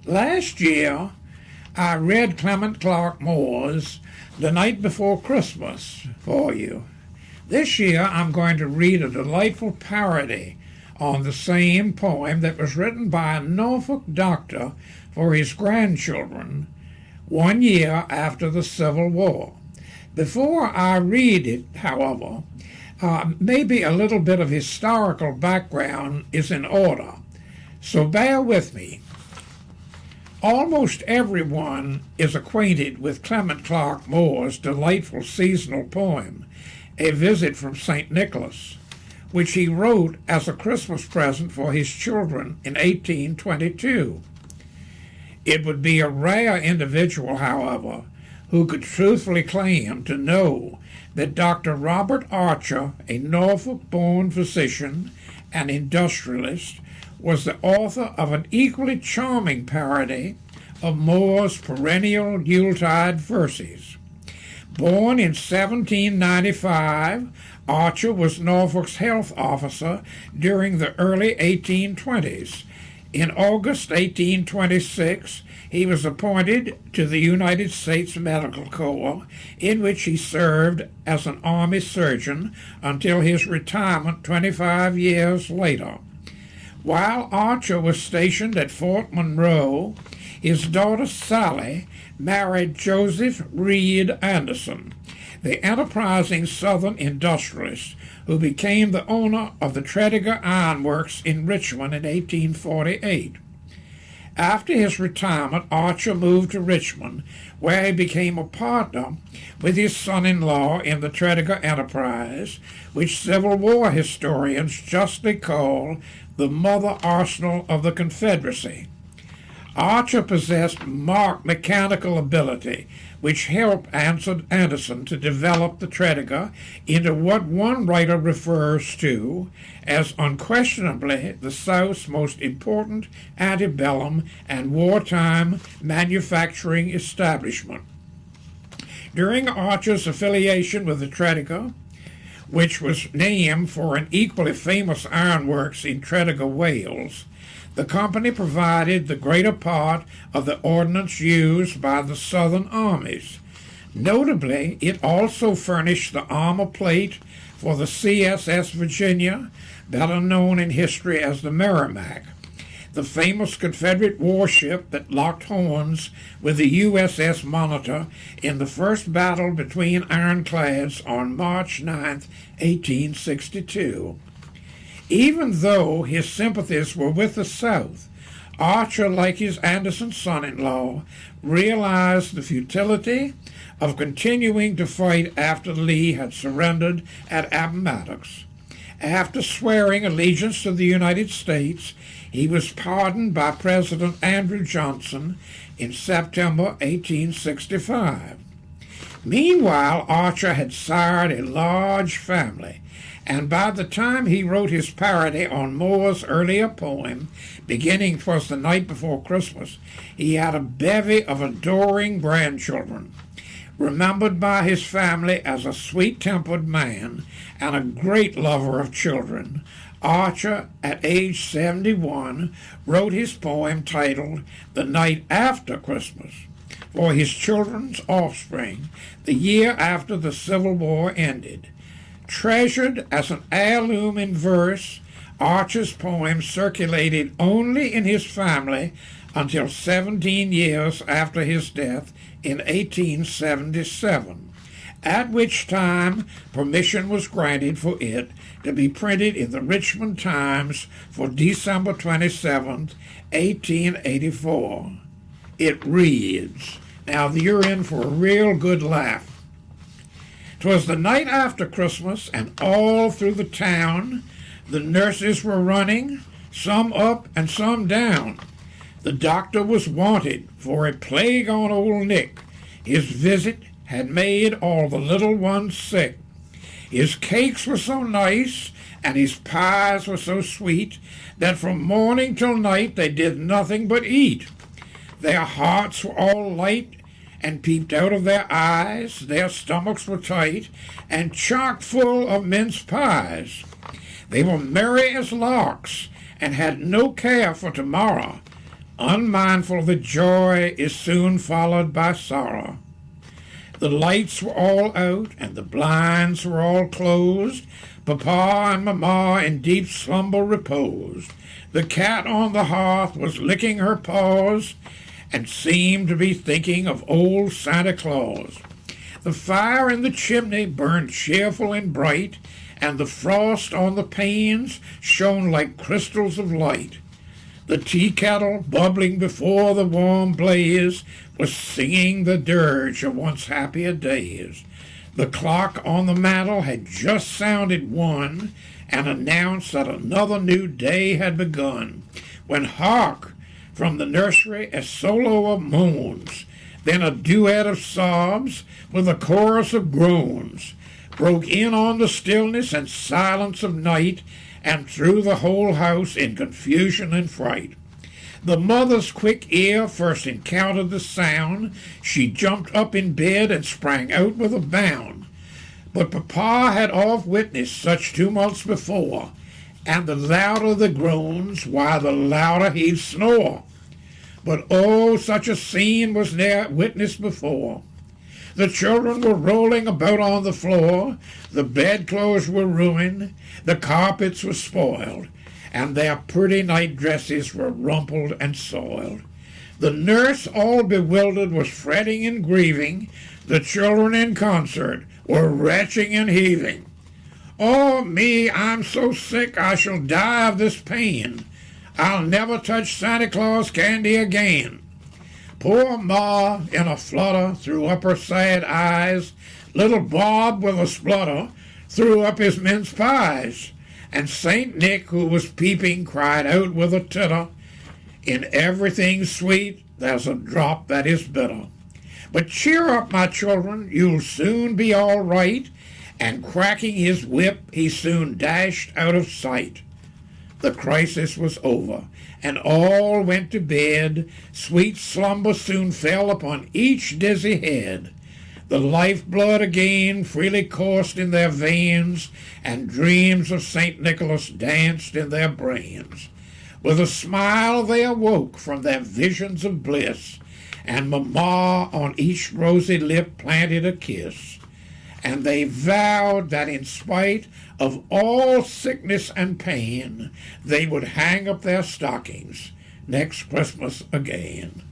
Last year, I read Clement Clark Moore's The Night Before Christmas for you. This year, I'm going to read a delightful parody on the same poem that was written by a Norfolk doctor for his grandchildren 1 year after the Civil War. Before I read it, however, maybe a little bit of historical background is in order, so bear with me. Almost everyone is acquainted with Clement Clark Moore's delightful seasonal poem, A Visit from St. Nicholas, which he wrote as a Christmas present for his children in 1822. It would be a rare individual, however, who could truthfully claim to know that Dr. Robert Archer, a Norfolk-born physician and industrialist, was the author of an equally charming parody of Moore's perennial Yuletide verses. Born in 1795, Archer was Norfolk's health officer during the early 1820s. In August 1826, he was appointed to the United States Medical Corps, in which he served as an Army surgeon until his retirement 25 years later. While Archer was stationed at Fort Monroe, his daughter Sally married Joseph Reed Anderson, the enterprising Southern industrialist who became the owner of the Tredegar Iron Works in Richmond in 1848. After his retirement, Archer moved to Richmond, where he became a partner with his son-in-law in the Tredegar enterprise, which Civil War historians justly call the Mother Arsenal of the Confederacy. Archer possessed marked mechanical ability, which helped Anderson to develop the Tredegar into what one writer refers to as unquestionably the South's most important antebellum and wartime manufacturing establishment. During Archer's affiliation with the Tredegar, which was named for an equally famous ironworks in Tredegar, Wales, the company provided the greater part of the ordnance used by the Southern armies. Notably, it also furnished the armor plate for the CSS Virginia, better known in history as the Merrimac, the famous Confederate warship that locked horns with the USS Monitor in the first battle between ironclads on March 9, 1862. Even though his sympathies were with the South, Archer, like his Anderson son-in-law, realized the futility of continuing to fight after Lee had surrendered at Appomattox. After swearing allegiance to the United States, he was pardoned by President Andrew Johnson in September 1865. Meanwhile, Archer had sired a large family, and by the time he wrote his parody on Moore's earlier poem, beginning "'Twas the Night Before Christmas," he had a bevy of adoring grandchildren. Remembered by his family as a sweet-tempered man and a great lover of children, Archer, at age 71, wrote his poem titled "The Night After Christmas" for his children's offspring the year after the Civil War ended. Treasured as an heirloom in verse, Archer's poem circulated only in his family until 17 years after his death in 1877, at which time permission was granted for it to be printed in the Richmond Times for December 27, 1884. It reads, now you're in for a real good laugh. "'Twas the night after Christmas, and all through the town the nurses were running, some up and some down. The doctor was wanted for a plague on old Nick. His visit had made all the little ones sick. His cakes were so nice, and his pies were so sweet, that from morning till night they did nothing but eat. Their hearts were all light, and peeped out of their eyes, their stomachs were tight, and chock full of mince pies. They were merry as larks, and had no care for tomorrow, unmindful that joy is soon followed by sorrow. The lights were all out and the blinds were all closed. Papa and Mamma in deep slumber reposed. The cat on the hearth was licking her paws and seemed to be thinking of old Santa Claus. The fire in the chimney burned cheerful and bright, and the frost on the panes shone like crystals of light. The tea kettle, bubbling before the warm blaze, was singing the dirge of once happier days. The clock on the mantel had just sounded one, and announced that another new day had begun, when hark! From the nursery a solo of moans, then a duet of sobs with a chorus of groans, broke in on the stillness and silence of night, and threw the whole house in confusion and fright. The mother's quick ear first encountered the sound. She jumped up in bed and sprang out with a bound. But Papa had oft witnessed such tumults before, and the louder the groans, why the louder he'd snore. But oh, such a scene was ne'er witnessed before. The children were rolling about on the floor, the bedclothes were ruined, the carpets were spoiled, and their pretty night dresses were rumpled and soiled. The nurse, all bewildered, was fretting and grieving. The children in concert were retching and heaving. Oh, me, I'm so sick I shall die of this pain. I'll never touch Santa Claus candy again. Poor Ma, in a flutter, threw up her sad eyes. Little Bob, with a splutter, threw up his mince pies. And Saint Nick, who was peeping, cried out with a titter, "In everything sweet, there's a drop that is bitter. But cheer up, my children, you'll soon be all right." And cracking his whip, he soon dashed out of sight. The crisis was over, and all went to bed. Sweet slumber soon fell upon each dizzy head. The lifeblood again freely coursed in their veins, and dreams of St. Nicholas danced in their brains. With a smile they awoke from their visions of bliss, and Mamma on each rosy lip planted a kiss. And they vowed that in spite of all sickness and pain, they would hang up their stockings next Christmas again.